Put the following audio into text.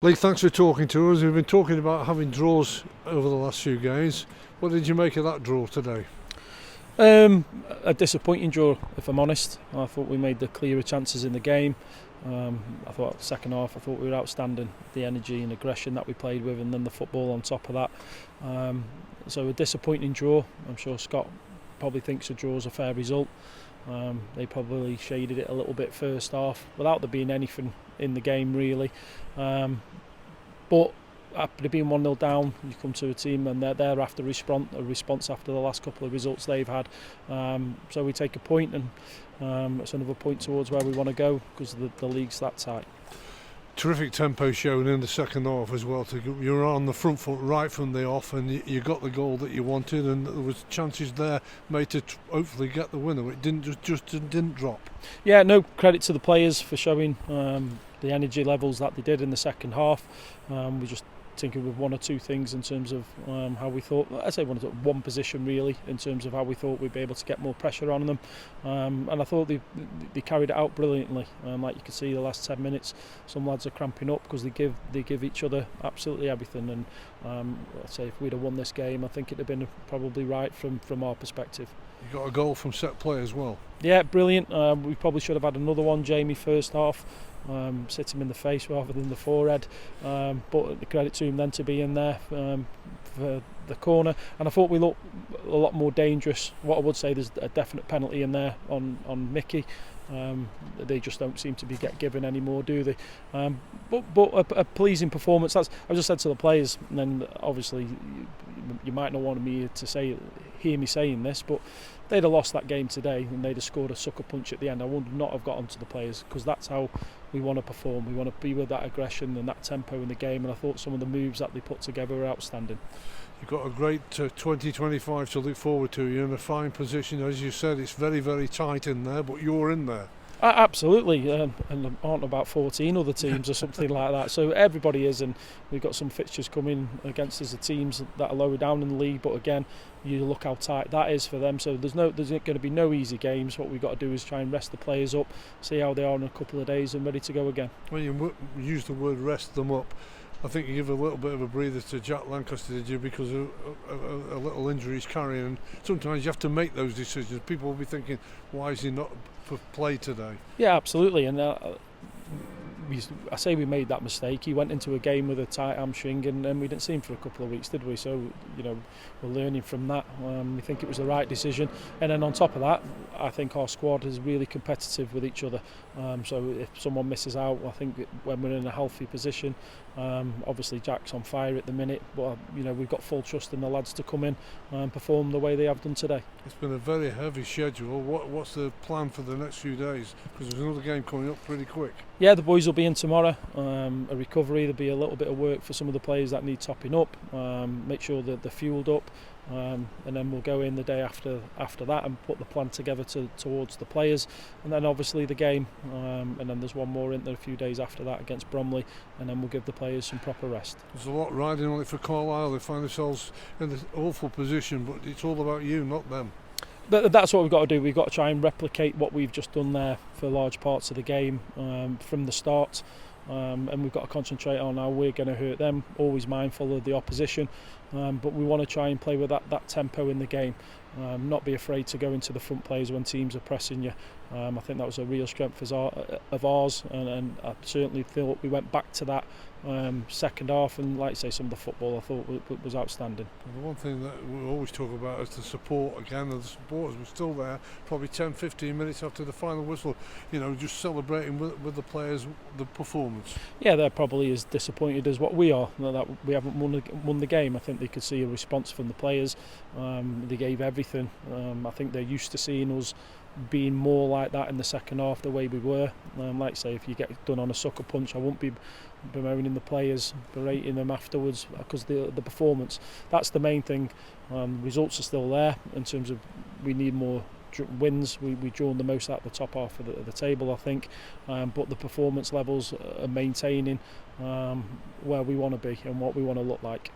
Lee, thanks for talking to us. We've been talking about having draws over the last few games. What did you make of that draw today? A disappointing draw, if I'm honest. I thought we made the clearer chances in the game. I thought second half, I thought we were outstanding. The energy and aggression that we played with, and then the football on top of that. So a disappointing draw. I'm sure Scott probably thinks a draw is a fair result. They probably shaded it a little bit first half, without there being anything in the game really. But after being 1-0 down, you come to a team and they're after a response after the last couple of results they've had. So we take a point, and it's another point towards where we want to go, because the league's that tight. Terrific tempo shown in the second half as well. You were on the front foot right from the off, and you got the goal that you wanted, and there was chances there made to hopefully get the winner. It didn't drop. Yeah, no, credit to the players for showing the energy levels that they did in the second half. We just tinkered with one or two things in terms of how we thought, I say one position really, in terms of how we thought we'd be able to get more pressure on them, and I thought they carried it out brilliantly. Like you could see the last 10 minutes, some lads are cramping up because they give each other absolutely everything, and I'd say if we'd have won this game, I think it'd have been probably right from our perspective. You got a goal from set play as well. Yeah, brilliant. We probably should have had another one, Jamie, first half. Sit him in the face rather than the forehead, but the credit to him then to be in there for the corner, and I thought we looked a lot more dangerous. What I would say, there's a definite penalty in there on Mickey. They just don't seem to be given anymore, do they? But a pleasing performance. I just said to the players, and then obviously you might not want me to hear me saying this, but they'd have lost that game today and they'd have scored a sucker punch at the end, I would not have got onto the players, because that's how we want to perform. We want to be with that aggression and that tempo in the game, and I thought some of the moves that they put together were outstanding. You've got a great 2025 to look forward to. You're in a fine position. As you said, it's very, very tight in there, but you're in there. Absolutely, and there aren't about 14 other teams or something like that, so everybody is, and we've got some fixtures coming against us, the teams that are lower down in the league, but again, you look how tight that is for them, so there's going to be no easy games. What we've got to do is try and rest the players up, see how they are in a couple of days, and ready to go again. Well, you use the word rest them up. I think you give a little bit of a breather to Jack Lancaster, did you, because of a little injury he's carrying, and sometimes you have to make those decisions. People will be thinking, why is he not for play today? Yeah, absolutely, and I say we made that mistake. He went into a game with a tight hamstring, and we didn't see him for a couple of weeks, did we? So, we're learning from that. We think it was the right decision, and then on top of that, I think our squad is really competitive with each other. So if someone misses out, I think when we're in a healthy position, obviously Jack's on fire at the minute, but we've got full trust in the lads to come in and perform the way they have done today. It's been a very heavy schedule. What's the plan for the next few days? Because there's another game coming up pretty quick. Yeah, the boys will be in tomorrow. A recovery. There'll be a little bit of work for some of the players that need topping up. Make sure that they're fueled up, and then we'll go in the day after that and put the plan together towards the players, and then obviously the game, and then there's one more in there a few days after that against Bromley, and then we'll give the players some proper rest. There's a lot riding on it for Carlisle. They find themselves in this awful position, but it's all about you, not them. That's what we've got to do. We've got to try and replicate what we've just done there for large parts of the game from the start, and we've got to concentrate on how we're going to hurt them, always mindful of the opposition, but we want to try and play with that tempo in the game, not be afraid to go into the front players when teams are pressing you. I think that was a real strength of ours, and I certainly thought we went back to that second half, and like I say, some of the football I thought was outstanding. The one thing that we always talk about is the support again, and the supporters were still there probably 10-15 minutes after the final whistle, just celebrating with the players the performance. Yeah, they're probably as disappointed as what we are that we haven't won the game. I think they could see a response from the players. They gave everything. I think they're used to seeing us being more like that in the second half, the way we were. Like I say, if you get done on a sucker punch, I won't be bemoaning the players, berating them afterwards, because the performance, that's the main thing. Results are still there in terms of we need more wins. We've drawn the most out of the top half of the table, I think, but the performance levels are maintaining where we want to be and what we want to look like.